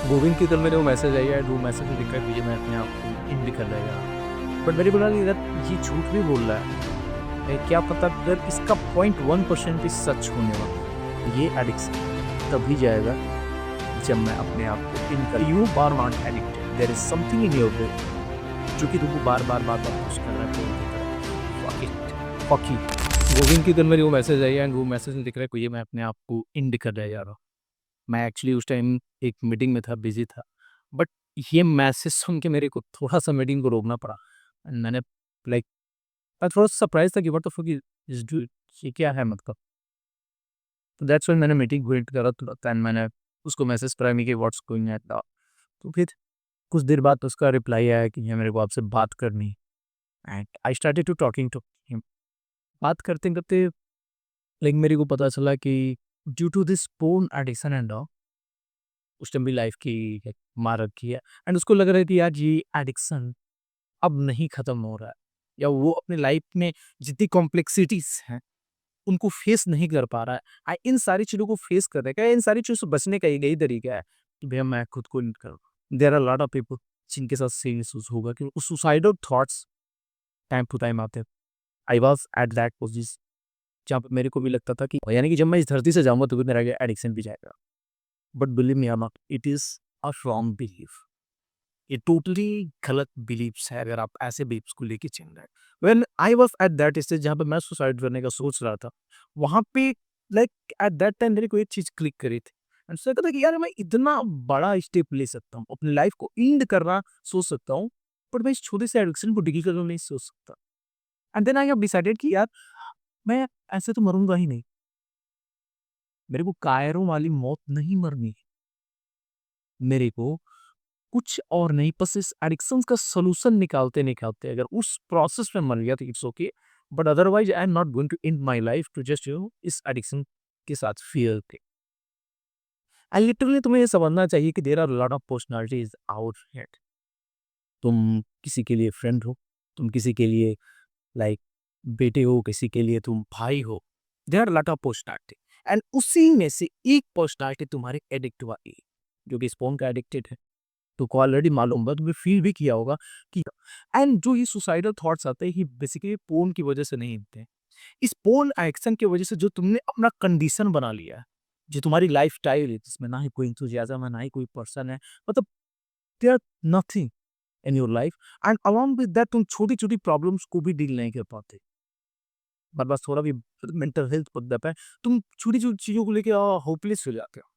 गोविंद की तरफ मेरे को मैसेज आई है, वो मैसेज में दिक्कत हुई है, मैं अपने आप को इंड कर रहेगा। बट मेरे को लगा यार ये झूठ भी बोल रहा है। क्या पता अगर इसका 0.1% भी सच होने वाला। ये एडिक्शन तभी जाएगा जब मैं अपने आप को इंड कर। You are not addicted, there is something in your brain जो कि तुमको बार-बार पुश कर रहा है फ़ोन की तरफ। Fuck it, fuck you. Govind की तरफ मेरे को मैसेज आई है एंड वो मैसेज में दिख रहा है कि ये मैं अपने आप को इंड कर रहा जा रहा हूँ। मैं एक्चुअली उस टाइम एक मीटिंग में था, बिज़ी था। बट ये मैसेज सुन के मेरे को थोड़ा-सा मीटिंग को रोकना पड़ा। एंड मैंने लाइक मैं थोड़ा सरप्राइज़ था कि what the fuck is this dude, ये क्या है मतलब? तो दैट्स व्हाई मैंने मीटिंग वेट करा तुरंत एंड मैंने उसको मैसेज करा कि व्हाट्स गोइंग एट द। तो फिर कुछ देर बाद उसका रिप्लाई आया कि ये मेरे को आपसे बात करनी है and I started to talking to him. बात करते-करते लाइक मेरे को पता चला कि due to this porn addiction and all उस टाइम भी लाइफ की एक मार रखी है एंड उसको लग रहा है कि यार ये एडिक्शन अब नहीं खत्म हो रहा है या वो अपने लाइफ में जितनी कॉम्प्लेक्सिटीज हैं उनको फेस नहीं कर पा रहा है। इन सारी चीज़ों को फेस करने का इन सारी चीज़ों से बचने का यही तरीका है कि भैया मैं खुद को नहीं करूँ। There are lot of people जिनके साथ सेम इश्यूज होगा कि suicidal thoughts time to time आते हैं। I was at that position जहाँ पे मेरे को भी लगता था कि यानी कि जब मैं इस धरती से जाऊंगा तो भी मेरा एडिक्शन भी जाएगा। बट बिलीव मी और not, it is a wrong belief. ये टोटली गलत बिलीव्स है अगर आप ऐसे बिलीव्स को लेके चल रहे हैं। When I was at that stage जहाँ पे मैं सुसाइड करने का सोच रहा था, वहाँ पे लाइक एट दैट टाइम मेरे को एक चीज क्लिक करी थी एंड सोचा था कि यार मैं इतना बड़ा स्टेप ले सकता हूँ, अपनी लाइफ को एंड करना सोच सकता हूँ, बट मैं इस छोटे से एडिक्शन को डिलीट करना नहीं सोच सकता। And then I have decided कि यार मैं ऐसे तो मरूंगा ही नहीं, मेरे को कायरों वाली मौत नहीं मरनी है। मेरे को कुछ और नहीं, बस इस एडिक्शन का सॉल्यूशन निकालते-निकालते अगर उस प्रोसेस में मर गया तो it's okay, but otherwise I am not going to end my life to just इस एडिक्शन के साथ फेयर थे। एंड लिटरली तुम्हें ये समझना चाहिए कि there are lot of personalities out here. तुम किसी के लिए फ्रेंड हो, तुम किसी के लिए लाइक बेटे हो, किसी के लिए तुम भाई हो। There are lot of personality and उसी में से एक पर्सनैलिटी तुम्हारे एडिक्ट वाली है, जो कि स्पोर्न का एडिक्टेड है। तुमको ऑलरेडी मालूम होगा, तुमने फील भी किया होगा कि एंड जो ये सुसाइडल थॉट्स आते हैं ये बेसिकली पोर्न की वजह से नहीं होते हैं। इस पोर्न एक्शन की वजह से जो तुमने अपना कंडीशन बना लिया है, जो तुम्हारी लाइफस्टाइल है जिसमें ना ही कोई एंथुसियाज्म है, ना ही कोई पर्सन है, मतलब there nothing in your life and along with that तुम छोटी-छोटी प्रॉब्लम्स को भी डील नहीं कर पाते। हमारे पास थोड़ा भी मेंटल हेल्थ मुद्दा है, तुम छोटी-छोटी चीज़ों को लेके होपलेस हो जाते हो।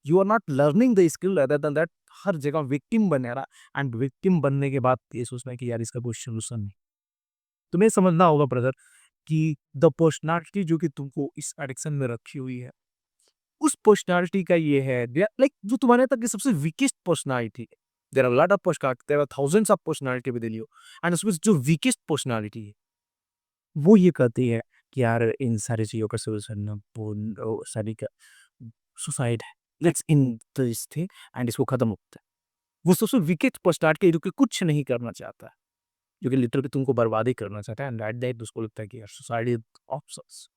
You are not learning the skill other than that हर जगह विक्टिम बने रहा एंड विक्टिम बनने के बाद ये सोचना है कि यार इसका कोई सॉल्यूशन नहीं। तुम्हें समझना होगा ब्रदर कि द पर्सनालिटी जो कि तुमको इस एडिक्शन में रखी हुई है, उस पर्सनालिटी का ये है लाइक जो तुम्हारे तक की सबसे वीकेस्ट पर्सनालिटी है। There are lot of personality, there are thousands of personality within you and उसमें से जो वीकेस्ट पर्सनालिटी है, वो ये कहती है कि यार इन सारी चीज़ों का सॉल्यूशन वो सारी का सुसाइड है। Let's end this thing and इसको खत्म होता है। वो सबसे वीकेस्ट पर्सनालिटी है जो कि कुछ नहीं करना चाहता है, जो कि लिटरली तुमको बर्बाद ही करना चाहता है एंड एट द एंड उसको लगता है कि यार suicide is options.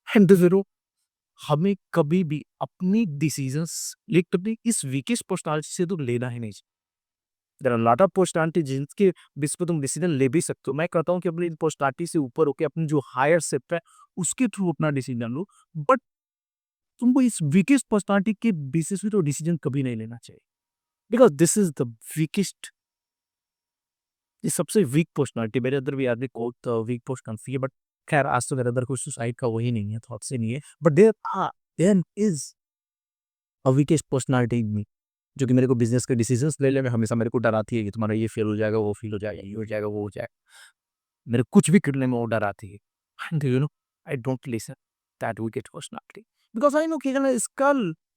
And zero हमें कभी भी अपनी डिसीजंस लिटरली इस वीकेस्ट पर्सनालिटी से तो लेना ही नहीं चाहिए। There are lot of personality जिनके बेस पे तुम डिसीजन ले भी सकते हो। मैं कहता हूँ कि अपनी पर्सनालिटी से ऊपर होके अपनी जो हायर शिफ्ट है उसके थ्रू अपना डिसीजन लो, बट तुमको इस वीकेस्ट पर्सनालिटी के बेसिस पे तो डिसीजन कभी नहीं लेना चाहिए, because this is the weakest, ये सबसे वीक पर्सनैलिटी। मेरे अंदर भी आदमी को वीक पर्सनैलिटी है, बट खैर आज तो मेरे अंदर कुछ सुसाइड का वही नहीं है, थॉट्स ही नहीं है, but there is a weakest personality in me जो कि मेरे को बिजनेस के डिसीजंस लेने में हमेशा मेरे को डराती है कि तुम्हारा ये फेल हो जाएगा, वो फेल हो जाएगा, ये हो जाएगा, वो हो जाएगा। मेरे कुछ भी करने में वो डराती है and I don't listen that weakest personality, because I know कि अगर मैं इसका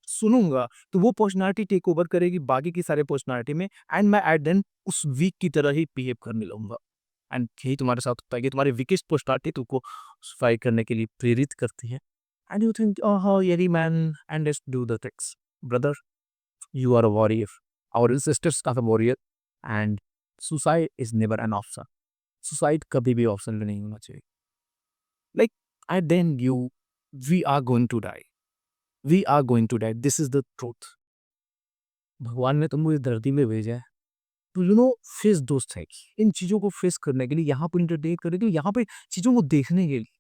सुनूंगा तो वो पर्सनैलिटी टेक ओवर करेगी बाकी की सारे पर्सनैलिटी में एंड मैं एट देन उस वीक की तरह ही बिहेव करने लगूंगा। एंड यही तुम्हारे साथ होता है कि तुम्हारी वीकेस्ट पर्सनैलिटी तुमको फाइट करने के लिए प्रेरित करती है एंड यू थिंक ओह यही man and let's do the things. Brother, you are a warrior, our sisters are a warrior and suicide is never an option. Suicide कभी भी ऑप्शन में नहीं होना चाहिए। Like I then you we are going to die, we are going to die, this is the truth. भगवान ने तुमको इस धरती में भेजा है तो फेस दोस्त थिंग्स, इन चीज़ों को फेस करने के लिए, यहाँ पे एंटरटेन करने के लिए, यहाँ पे चीज़ों को देखने के लिए।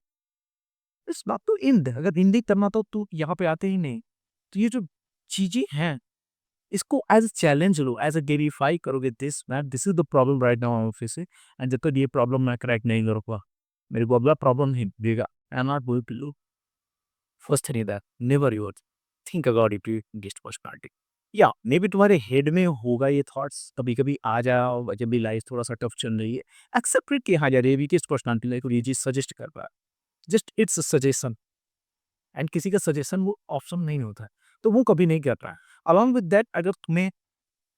इस बात तो इंद है, अगर इंद ही करना तो यहाँ पे आते ही नहीं। तो ये जो चीज़ें हैं, इसको एज़ अ चैलेंज लो, एज़ अ गेरीफाई करोगे this man this is the problem right now I am facing and जब तक ये प्रॉब्लम मैं क्रैक नहीं करूँगा, मेरे को अगला प्रॉब्लम नहीं देगा। I am not going to lose first thing is that never you think about it guest personality. या मेबी तुम्हारे हेड में होगा ये थॉट्स कभी-कभी आ जाओ जब भी लाइफ थोड़ा-सा टफ चल रही है। एक्सेप्ट इट कि हाँ यार, ये वीकेस्ट पर्सनैलिटी लाइक ये चीज़ सजेस्ट कर रहा है। Just it's a suggestion and किसी का सजेशन वो ऑप्शन नहीं होता है, तो वो कभी नहीं करता है। अलॉन्ग विद दैट अगर तुम्हें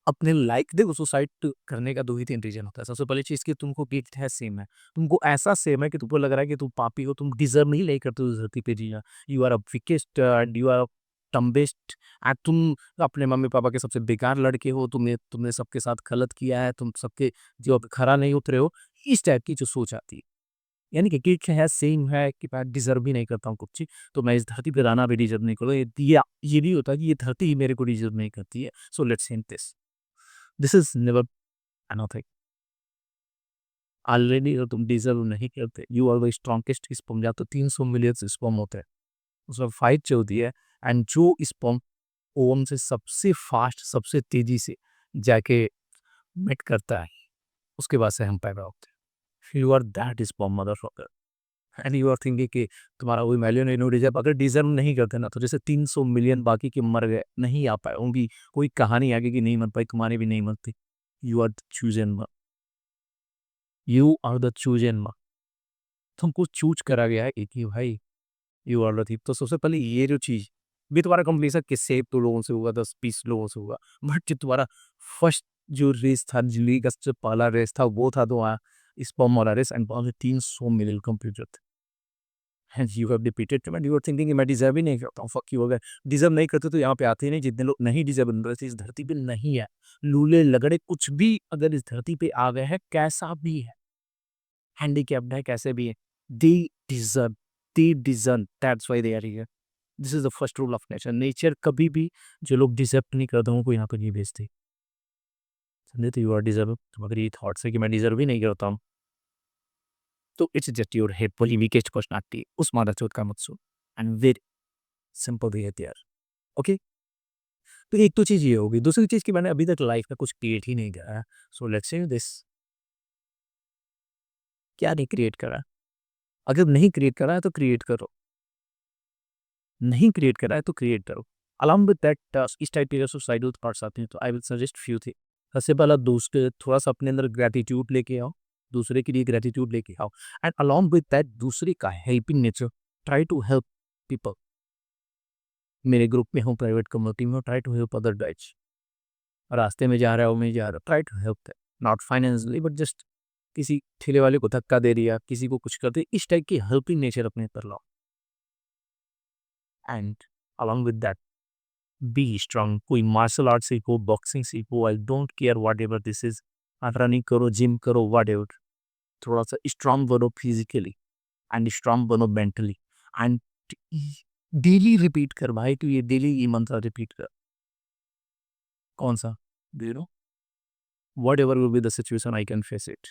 अपने लाइक देखो सुसाइड करने का 2 ही 3 रीज़न होता है। सबसे पहली चीज़ कि तुमको गिल्ट है सेम है। तुमको ऐसा सेम है कि तुमको लग रहा है कि तुम पापी हो, तुम डिज़र्व नहीं नहीं करते हो इस धरती पे जीना। You are a weakest and you are dumbest and तुम अपने मम्मी-पापा के सबसे बेकार लड़के हो, तुमने तुमने सबके साथ गलत किया है, तुम सबके जो अब खरा नहीं उतरे हो, इस टाइप की जो सोच आती है। यानी कि गिल्ट है, सेम है कि मैं डिज़र्व भी नहीं करता हूँ कुछ चीज़, तो मैं इस धरती पे रहना भी डिज़र्व नहीं करूँ। ये नहीं होता कि ये धरती ही मेरे को डिज़र्व नहीं करती है। So let's end this. This is never anything. Already अगर तुम डिज़र्व नहीं करते, you are the strongest sperm या तो 300 मिलियन स्पर्म होते हैं। उसमें फाइट चलती है एंड जो स्पर्म ओवम से सबसे फास्ट, सबसे तेज़ी से जाके मेट करता है, उसके बाद से हम पैदा होते हैं। You are that sperm motherfucker and you are thinking कि तुम्हारा कोई वैल्यू नहीं, नो डिज़र्व। अगर डिज़र्व नहीं करते ना, तो जैसे 300 मिलियन बाकी के मर गए, नहीं आ पाए, उनकी कोई कहानी आगे की नहीं मर पाई, तुम्हारी भी नहीं मरती। You are the chosen one. You are the chosen one. तुमको चूज़ करा गया है कि भाई यू आर द थिप। तो सबसे पहले ये जो चीज़ भी तुम्हारा कंप्लीशन किससे, 1-2 लोगों से होगा, 10-20 लोगों से होगा। बट जो तुम्हारा फर्स्ट जो रेस था, ज़िंदगी का सबसे पहला रेस था, वो था तुम्हारा स्पर्म वाला रेस एंड वहाँ पे 300 मिलियन कंप्यूटर थे। And you have repeated to and you are thinking कि मैं डिज़र्व ही नहीं करता हूँ, फक यू। अगर डिज़र्व नहीं करते तो यहाँ पे आते ही नहीं। जितने लोग नहीं डिज़र्व करते इस धरती पे नहीं है। लूले, लगड़े कुछ भी अगर इस धरती पे आ गए हैं, कैसा भी है, हैंडीकैप्ड है, कैसे भी है, they deserve they deserve that's why they are here. This is the first rule of nature. Nature कभी भी जो लोग डिज़र्व नहीं करते उनको यहाँ पे नहीं भेजती। समझे? तो यू आर डिज़र्व। तो अगर ये थॉट्स है कि मैं डिज़र्व ही नहीं करता हूँ, तो it's just your head fully weakest personality. उस मादरचोद का मत soon and very simple behaviour. Okay? तो एक तो चीज़ ये होगी। दूसरी चीज़ कि मैंने अभी तक लाइफ़ में कुछ क्रिएट ही नहीं करा है। सो लेट्स से दिस, क्या नहीं क्रिएट करा? अगर नहीं क्रिएट करा है तो क्रिएट करो। नहीं क्रिएट करा है तो क्रिएट करो। अलॉन्ग विद दैट इस टाइप के सुसाइडल थॉट्स आते हैं तो I will suggest few thing. सबसे पहला दूसरे थोड़ा-सा अपने अंदर ग्रैटिट्यूड लेके आओ। दूसरे के लिए ग्रैटिट्यूड लेके आओ एंड अलॉन्ग विद दैट दूसरे का helping nature, try to help people. मेरे ग्रुप में हूँ, प्राइवेट कम्युनिटी में हूँ, try to help other guys. रास्ते में जा रहा हो, मैं जा रहा हूँ, try to help them, not financially but just किसी ठेले वाले को धक्का दे दिया, किसी को कुछ कर दिया, इस टाइप की हेल्पिंग नेचर अपने अंदर लाओ and along with that B strong. कोई मार्शल आर्ट सीखो, बॉक्सिंग सीखो, I don't care whatever this is. Running करो, जिम करो, व्हाटएवर। थोड़ा सा स्ट्रांग बनो फिजिकली एंड स्ट्रांग बनो मेंटली एंड डेली रिपीट कर भाई, तू ये डेली ये मंत्र रिपीट कर। कौन सा? Do you know whatever will be the situation I can face it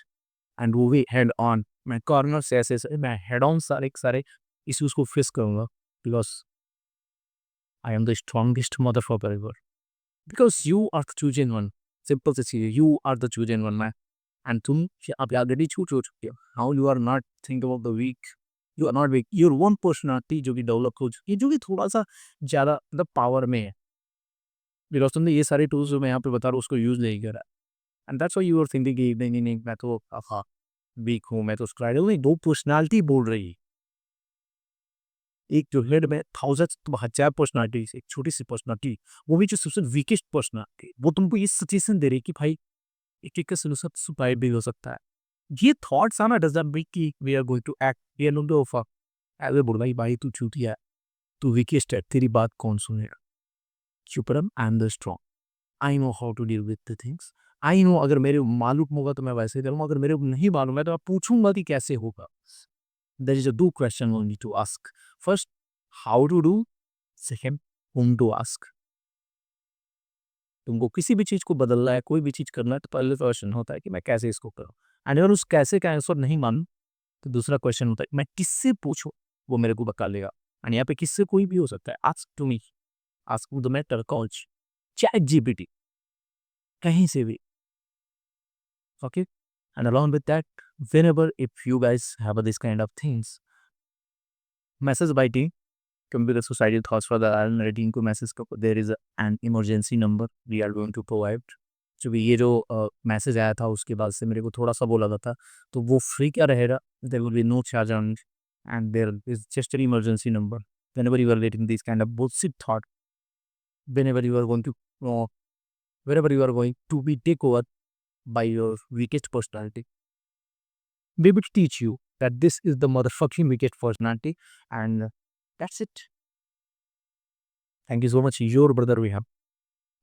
and वो भी हेड ऑन। मैं कॉर्नर से ऐसे मैं हेड ऑन सारे के सारे इश्यूज को फेस करूंगा because I am the strongest mother forever. Because you are the chosen one. Simple सी चीज है, you are the chosen one man and तुम आप ऑलरेडी चूज हो चुके हो। How you are not think about the week. You are not weak, your one personality जो कि डेवलप हो चुकी है, जो कि थोड़ा सा ज़्यादा मतलब पावर में है। बिकॉज तुमने ये सारे टूल्स जो मैं यहाँ पे बता रहा हूँ उसको यूज़ नहीं करा and that's why you are thinking कि नहीं नहीं नहीं मैं तो हाँ वीक हूँ, मैं तो स्ट्राइड हूँ। नहीं, दो पर्सनैलिटी बोल रही है। एक जो हेड में थाउजेंड हजार पर्सनैलिटीज, एक छोटी सी पर्सनैलिटी, वो भी जो सबसे वीकेस्ट पर्सनैलिटी, वो तुमको ये सजेशन दे रही है कि भाई एक एक का सोल्यूशन सुपाइड भी हो सकता है। ये थॉट्स आना डज नॉट मीन कि we are going to act, we are not go fuck. ऐसे बोल भाई भाई तू चूतिया है, तू वीकेस्ट है, तेरी बात कौन सुनेगा? चुप रह, I am the strong, I know how to deal with the things. I know अगर मेरे मालूम होगा तो मैं वैसे ही करूँगा, अगर मेरे को नहीं मालूम है तो मैं पूछूंगा कि कैसे होगा। देयर इज अ दो question only to ask. First, how to do. Second, whom to ask. तुमको किसी भी चीज़ को बदलना है, कोई भी चीज़ करना है, तो पहले क्वेश्चन होता है कि मैं कैसे इसको करूँ? एंड अगर उस कैसे का आंसर नहीं मानूँ, तो दूसरा क्वेश्चन होता है मैं किससे पूछूँ? वो मेरे को बता देगा। एंड यहाँ पे किससे कोई भी हो सकता है। Ask to me, ask to the matter coach, chat GPT, कहीं से भी, okay? And along with that, whenever if you guys have this kind of things, message biting computer society thoughts for the iron rating को message को there is an emergency number we are going to provide. जो भी ये जो message आया था उसके बाद से मेरे को थोड़ा सा बोला था, तो वो फ्री क्या रहेगा, there will be no charge on and there is just an emergency number whenever you are getting this kind of bullshit thought, whenever you are going to uh, wherever you are going to be take over by your weakest personality, we will teach you that this is the motherfucking weakest personality, and that's it. Thank you so much. Your brother we have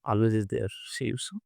always is there. See you soon.